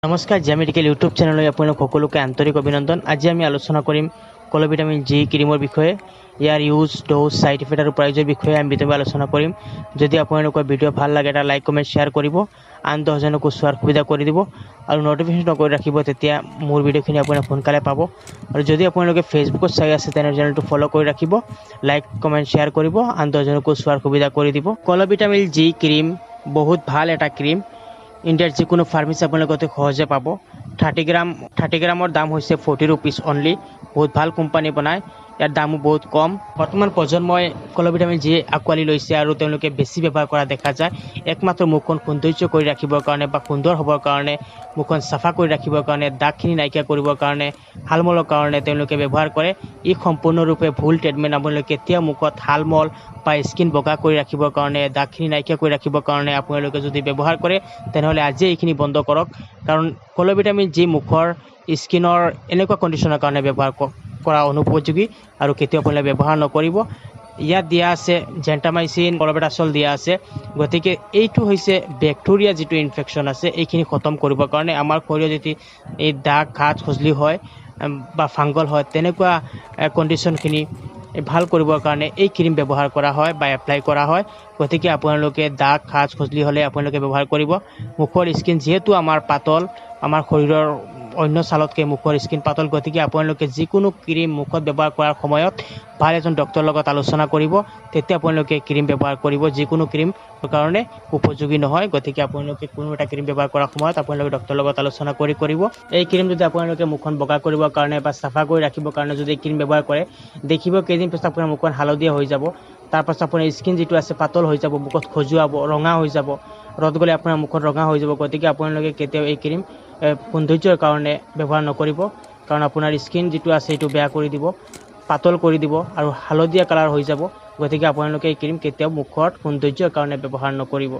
নমস্কাৰ জিয়া medical YouTube চেনেললৈ আপোনালোক সকলোকে আন্তৰিক অভিনন্দন। আজি আমি আলোচনা কৰিম কলভিটামিন জি ক্ৰীমৰ বিষয়ে, ইয়াৰ ইউজ, ড'জ, ছাইড ইফেক্ট আৰু প্ৰাইজৰ বিষয়ে আমি বিতংভাৱে আলোচনা কৰিম। যদি আপোনালোকৰ ভিডিঅ' ভাল লাগে এটা লাইক কমেণ্ট শ্বেয়াৰ কৰিব, আন 10জনকো চোৱাৰ সুবিধা কৰি দিব আৰু নটিফিকেশ্যন কৰি ৰাখিব, তেতিয়া মোৰ ভিডিঅ'খিনি আপোনালোকে সোনকালে পাব। আৰু যদি আপোনালোকে ফেচবুকত চাই আছে তেনেহ'লে চেনেলটো ফ'ল' কৰি ৰাখিব, লাইক কমেণ্ট শ্বেয়াৰ কৰিব, আন 10জনকো চোৱাৰ সুবিধা কৰি দিব। কলভিটামিন জি ক্ৰীম বহুত ভাল এটা ক্ৰীম। ইণ্ডিয়াৰ যিকোনো ফাৰ্মাচী আপোনালোকে অতি সহজে পাব। 30 গ্ৰামৰ দাম হৈছে 40 rupees অনলি। বহুত ভাল কোম্পানী বনায়, ইয়াৰ দামো বহুত কম। বৰ্তমান প্ৰজন্মই কলভিটামিন জি আঁকোৱালি লৈছে আৰু তেওঁলোকে বেছি ব্যৱহাৰ কৰা দেখা যায়। একমাত্ৰ মুখখন সৌন্দৰ্য কৰি ৰাখিবৰ কাৰণে বা সুন্দৰ হ'বৰ কাৰণে, মুখখন চাফা কৰি ৰাখিবৰ কাৰণে, দাগখিনি নাইকিয়া কৰিবৰ কাৰণে, হালমলৰ কাৰণে তেওঁলোকে ব্যৱহাৰ কৰে। ই সম্পূৰ্ণৰূপে ভুল ট্ৰিটমেণ্ট। আপোনালোকে কেতিয়াও মুখত হালমল বা স্কিন বগা কৰি ৰাখিবৰ কাৰণে, দাগখিনি নাইকিয়া কৰি ৰাখিবৰ কাৰণে আপোনালোকে যদি ব্যৱহাৰ কৰে তেনেহ'লে আজিয়ে এইখিনি বন্ধ কৰক। কাৰণ কলভিটামিন জি মুখৰ স্কিনৰ এনেকুৱা কণ্ডিশ্যনৰ কাৰণে ব্যৱহাৰ কৰা অনুপযোগী আৰু কেতিয়াও আপোনালোকে ব্যৱহাৰ নকৰিব। ইয়াত দিয়া আছে জেণ্টামাইচিন, কলবেটাছল দিয়া আছে। গতিকে এইটো হৈছে বেক্টেৰিয়া যিটো ইনফেকশ্যন আছে এইখিনি খতম কৰিবৰ কাৰণে। আমাৰ শৰীৰত যদি এই দাগ, ঘাট, খজুলি হয় বা ফাংগল হয়, তেনেকুৱা কণ্ডিশ্যনখিনি ভাল কৰিবৰ কাৰণে এই ক্ৰীম ব্যৱহাৰ কৰা হয় বা এপ্লাই কৰা হয়। গতিকে আপোনালোকে দাগ, ঘাট, খজুলি হ'লে আপোনালোকে ব্যৱহাৰ কৰিব। মুখৰ স্কিন যিহেতু আমাৰ পাতল, আমাৰ শৰীৰৰ অন্য ছালতকৈ মুখৰ স্কিন পাতল, গতিকে আপোনালোকে যিকোনো ক্ৰীম মুখত ব্যৱহাৰ কৰাৰ সময়ত ভাল এজন ডক্তৰৰ লগত আলোচনা কৰিব, তেতিয়া আপোনালোকে ক্ৰীম ব্যৱহাৰ কৰিব। যিকোনো ক্ৰীম কাৰণে উপযোগী নহয়, গতিকে আপোনালোকে কোনো এটা ক্ৰীম ব্যৱহাৰ কৰাৰ সময়ত আপোনালোকে ডক্তৰৰ লগত আলোচনা কৰিব। এই ক্ৰীম যদি আপোনালোকে মুখখন বগা কৰিবৰ কাৰণে বা চাফা কৰি ৰাখিবৰ কাৰণে যদি এই ক্ৰীম ব্যৱহাৰ কৰে, দেখিব কেইদিন পিছত আপোনাৰ মুখখন হালধীয়া হৈ যাব। তাৰপাছত আপোনাৰ স্কিন যিটো আছে পাতল হৈ যাব, মুখত খজুৱাব, ৰঙা হৈ যাব, ৰ'দ গ'লে আপোনাৰ মুখত ৰঙা হৈ যাব। গতিকে আপোনালোকে কেতিয়াও এই ক্ৰীম সৌন্দৰ্যৰ কাৰণে ব্যৱহাৰ নকৰিব, কাৰণ আপোনাৰ স্কিন যিটো আছে সেইটো বেয়া কৰি দিব, পাতল কৰি দিব আৰু হালধীয়া কালাৰ হৈ যাব। গতিকে আপোনালোকে এই ক্ৰীম কেতিয়াও মুখত সৌন্দৰ্যৰ কাৰণে ব্যৱহাৰ নকৰিব।